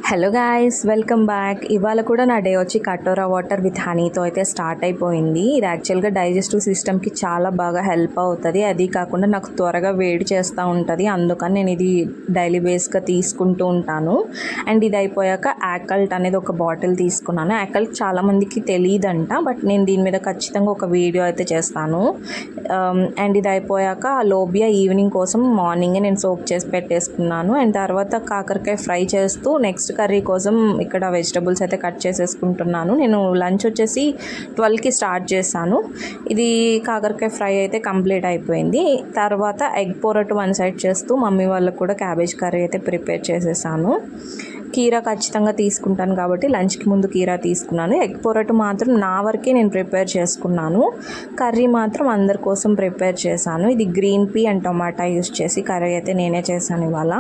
Hello guys, welcome back. ఇవాళ కూడా నా డే వచ్చి కటోరా వాటర్ విత్ హనీతో అయితే స్టార్ట్ అయిపోయింది. ఇది యాక్చువల్గా డైజెస్టివ్ సిస్టమ్కి చాలా బాగా హెల్ప్ అవుతుంది. అది కాకుండా నాకు త్వరగా వేడి చేస్తూ ఉంటుంది. అందుకని నేను ఇది డైలీ బేస్గా తీసుకుంటూ ఉంటాను. అండ్ ఇది అయిపోయాక యాకల్ట్ అనేది ఒక బాటిల్ తీసుకున్నాను. యాకల్ట్ చాలామందికి తెలియదంట, బట్ నేను దీని మీద ఖచ్చితంగా ఒక వీడియో అయితే చేస్తాను. అండ్ ఇది అయిపోయాక లోబియా ఈవినింగ్ కోసం మార్నింగే నేను సోప్ చేసి పెట్టేసుకున్నాను. అండ్ తర్వాత కాకరకాయ ఫ్రై చేస్తూ నెక్స్ట్ కర్రీ కోసం ఇక్కడ వెజిటబుల్స్ అయితే కట్ చేసేసుకుంటున్నాను. నేను లంచ్ వచ్చేసి 12కి స్టార్ట్ చేశాను. ఇది కాకరకాయ ఫ్రై అయితే కంప్లీట్ అయిపోయింది. తర్వాత ఎగ్ పొరటు వన్ సైడ్ చేస్తూ మమ్మీ వాళ్ళకు కూడా క్యాబేజ్ కర్రీ అయితే ప్రిపేర్ చేసేసాను. కీరా ఖచ్చితంగా తీసుకుంటాను కాబట్టి లంచ్కి ముందు కీరా తీసుకున్నాను. ఎగ్ పొరటు మాత్రం నా వరకే నేను ప్రిపేర్ చేసుకున్నాను. కర్రీ మాత్రం అందరి కోసం ప్రిపేర్ చేశాను. ఇది green P and tomato use చేసి కర్రీ అయితే నేనే చేశాను ఇవాళ.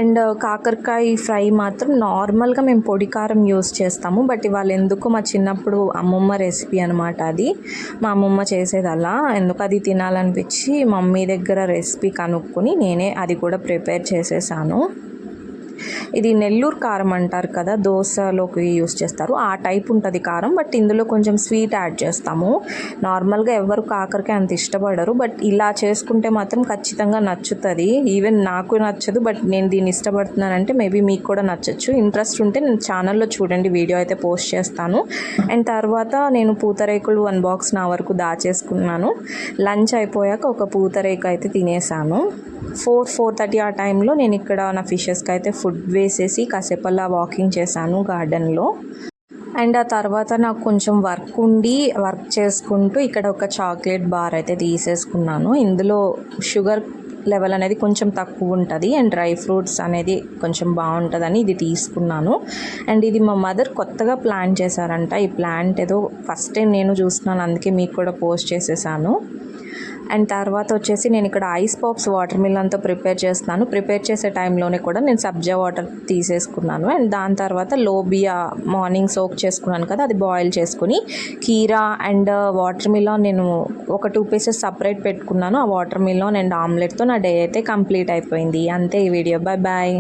అండ్ కాకరకాయ ఫ్రై మాత్రం నార్మల్గా మేము పొడి కారం యూస్ చేస్తాము, బట్ ఇవాళ ఎందుకు మా చిన్నప్పుడు అమ్మమ్మ రెసిపీ అనమాట. అది మా అమ్మమ్మ చేసేది అలా. ఎందుకు అది తినాలనిపించి మమ్మీ దగ్గర రెసిపీ కనుక్కొని నేనే అది కూడా ప్రిపేర్ చేసేసాను. ఇది నెల్లూరు కారం అంటారు కదా, దోశలోకి యూస్ చేస్తారు, ఆ టైప్ ఉంటుంది కారం. బట్ ఇందులో కొంచెం స్వీట్ యాడ్ చేస్తాము. నార్మల్గా ఎవరు కాకరకాయ అంత ఇష్టపడరు, బట్ ఇలా చేసుకుంటే మాత్రం ఖచ్చితంగా నచ్చుతుంది. ఈవెన్ నాకు నచ్చదు, బట్ నేను దీన్ని ఇష్టపడుతున్నానంటే మేబీ మీకు కూడా నచ్చచ్చు. ఇంట్రెస్ట్ ఉంటే నేను ఛానల్లో చూడండి, వీడియో అయితే పోస్ట్ చేస్తాను. అండ్ తర్వాత నేను పూతరేకులు 1 బాక్స్ నా వరకు దాచేసుకున్నాను. లంచ్ అయిపోయాక ఒక పూతరేకు అయితే తినేసాను. 4:30 ఆ టైంలో నేను ఇక్కడ నా ఫిషెస్కి అయితే ఫుడ్ వేసేసి కాసేపు అలా వాకింగ్ చేశాను గార్డెన్లో. అండ్ ఆ తర్వాత నాకు కొంచెం వర్క్ చేసుకుంటూ ఇక్కడ ఒక చాక్లెట్ బార్ అయితే తీసేసుకున్నాను. ఇందులో షుగర్ లెవెల్ అనేది కొంచెం తక్కువ ఉంటుంది అండ్ డ్రై ఫ్రూట్స్ అనేది కొంచెం బాగుంటుందని ఇది తీసుకున్నాను. అండ్ ఇది మా మదర్ కొత్తగా ప్లాన్ చేశారంట. ఈ ప్లాంట్ ఏదో ఫస్ట్ టైం నేను చూస్తున్నాను, అందుకే మీకు కూడా పోస్ట్ చేసేసాను. అండ్ తర్వాత వచ్చేసి నేను ఇక్కడ ఐస్ పాప్స్ వాటర్ మిలన్తో ప్రిపేర్ చేస్తున్నాను. ప్రిపేర్ చేసే టైంలోనే కూడా నేను సబ్జా వాటర్ తీసేసుకున్నాను. అండ్ దాని తర్వాత లోబియా మార్నింగ్ సోక్ చేసుకున్నాను కదా, అది బాయిల్ చేసుకుని కీరా అండ్ వాటర్ మిలన్ నేను ఒక 2 పీసెస్ సపరేట్ పెట్టుకున్నాను. ఆ వాటర్ మిలన్ అండ్ ఆమ్లెట్తో నా డే అయితే కంప్లీట్ అయిపోయింది. అంతే ఈ వీడియో. Bye bye.